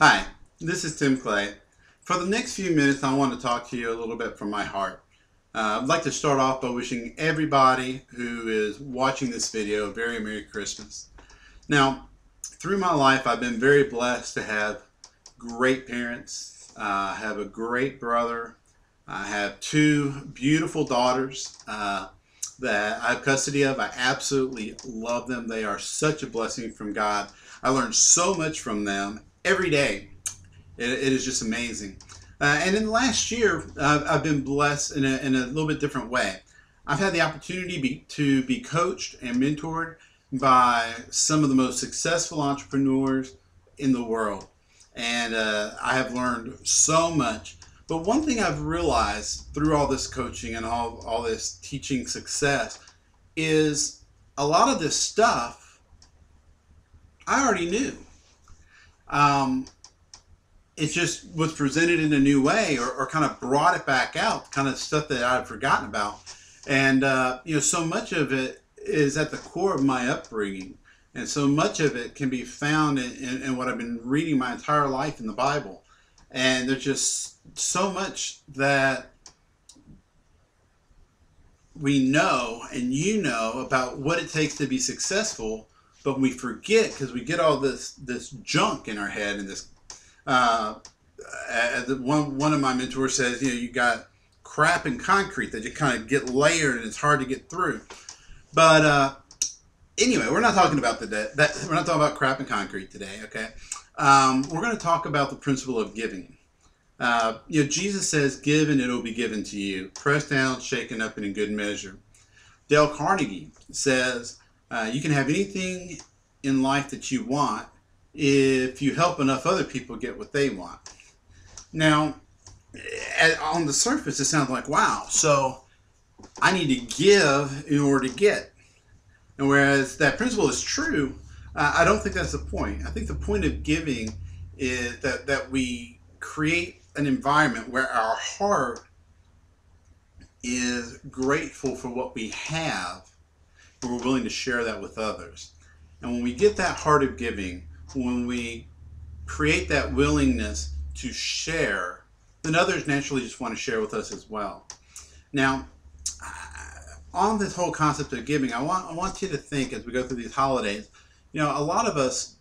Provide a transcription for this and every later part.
Hi, this is Tim Clay. For the next few minutes, I want to talk to you a little bit from my heart. I'd like to start off by wishing everybody who is watching this video a very Merry Christmas. Now, through my life, I've been very blessed to have great parents. I have a great brother. I have two beautiful daughters that I have custody of. I absolutely love them. They are such a blessing from God. I learn so much from them every day. It is just amazing. And in the last year, I've been blessed in a little bit different way. I've had the opportunity to be coached and mentored by some of the most successful entrepreneurs in the world. And I have learned so much. But one thing I've realized through all this coaching and all this teaching success is a lot of this stuff I already knew. It just was presented in a new way, or kind of brought it back out, kind of stuff that I had forgotten about. And so much of it is at the core of my upbringing, and so much of it can be found in what I've been reading my entire life in the Bible. And there's just so much that we know and about what it takes to be successful, but we forget because we get all this junk in our head and this. One of my mentors says, you got crap and concrete that you kind of get layered and it's hard to get through. But anyway, we're not talking about we're not talking about crap and concrete today. Okay, we're going to talk about the principle of giving. Jesus says, "Give and it'll be given to you, pressed down, shaken up, and in good measure." Dale Carnegie says, "You can have anything in life that you want if you help enough other people get what they want." Now, on the surface, it sounds like, wow, so I need to give in order to get. And whereas that principle is true, I don't think that's the point. I think the point of giving is that we create an environment where our heart is grateful for what we have, and we're willing to share that with others. And when we get that heart of giving, when we create that willingness to share, then others naturally just want to share with us as well. Now, on this whole concept of giving, I want you to think as we go through these holidays, a lot of us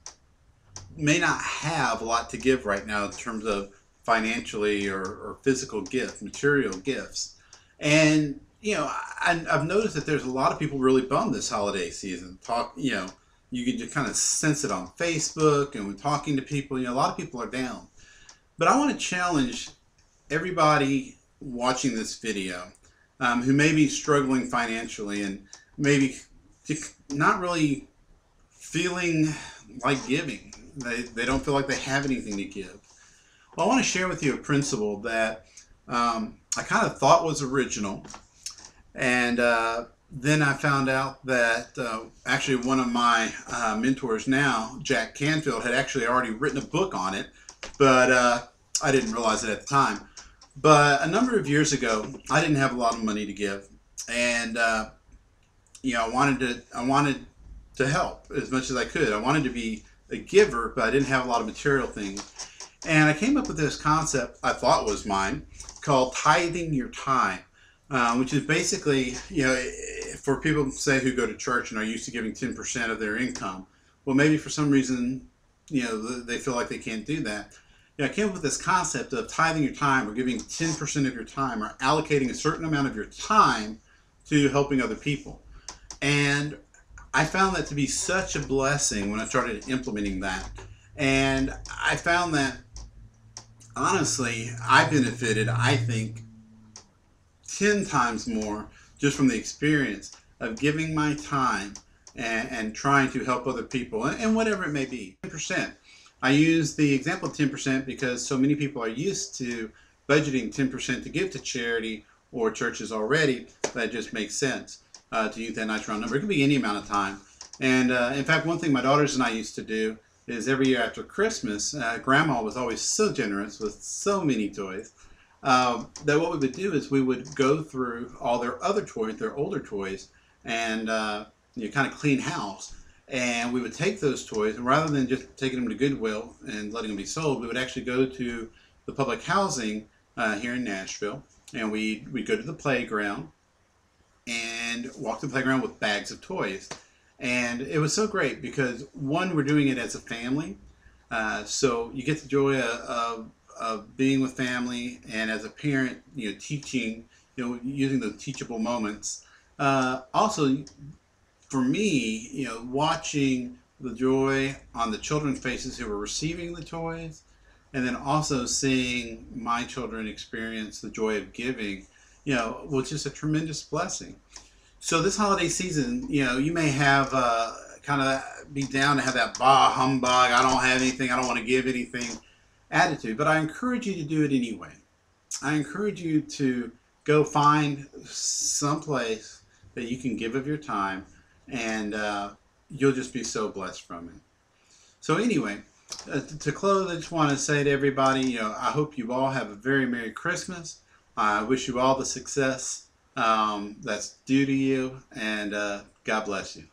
may not have a lot to give right now in terms of financially or physical gifts, material gifts. And, I've noticed that there's a lot of people really bummed this holiday season. You can just kind of sense it on Facebook and when talking to people, a lot of people are down. But I want to challenge everybody watching this video who may be struggling financially and maybe not really feeling like giving. They don't feel like they have anything to give. Well, I want to share with you a principle that I kind of thought was original. And then I found out that actually one of my mentors now, Jack Canfield, had actually already written a book on it, but I didn't realize it at the time. But a number of years ago, I didn't have a lot of money to give, and I wanted to help as much as I could. I wanted to be a giver, but I didn't have a lot of material things. And I came up with this concept I thought was mine called tithing your time. Which is basically, for people, say, who go to church and are used to giving 10% of their income. Well, maybe for some reason, they feel like they can't do that. I came up with this concept of tithing your time, or giving 10% of your time, or allocating a certain amount of your time to helping other people. And I found that to be such a blessing when I started implementing that. And I found that, honestly, I benefited, I think, 10 times more just from the experience of giving my time and trying to help other people, and whatever it may be. 10%. I use the example of 10% because so many people are used to budgeting 10% to give to charity or churches already, that it just makes sense to use that nice round number. It could be any amount of time. And in fact, one thing my daughters and I used to do is every year after Christmas, Grandma was always so generous with so many toys. That what we would do is we would go through all their other toys, their older toys, and kind of clean house. And we would take those toys, and rather than just taking them to Goodwill and letting them be sold, we would actually go to the public housing here in Nashville, and we'd go to the playground and walk the playground with bags of toys. And it was so great because, one, we're doing it as a family, so you get the joy of being with family, and as a parent, teaching, using those teachable moments. Also, for me, watching the joy on the children's faces who were receiving the toys, and then also seeing my children experience the joy of giving, was just a tremendous blessing. So this holiday season, you may have kind of be down to have that bah humbug, I don't have anything, I don't want to give anything attitude, but I encourage you to do it anyway. I encourage you to go find some place that you can give of your time, and you'll just be so blessed from it. So anyway, to close, I just want to say to everybody, I hope you all have a very Merry Christmas. I wish you all the success that's due to you, and God bless you.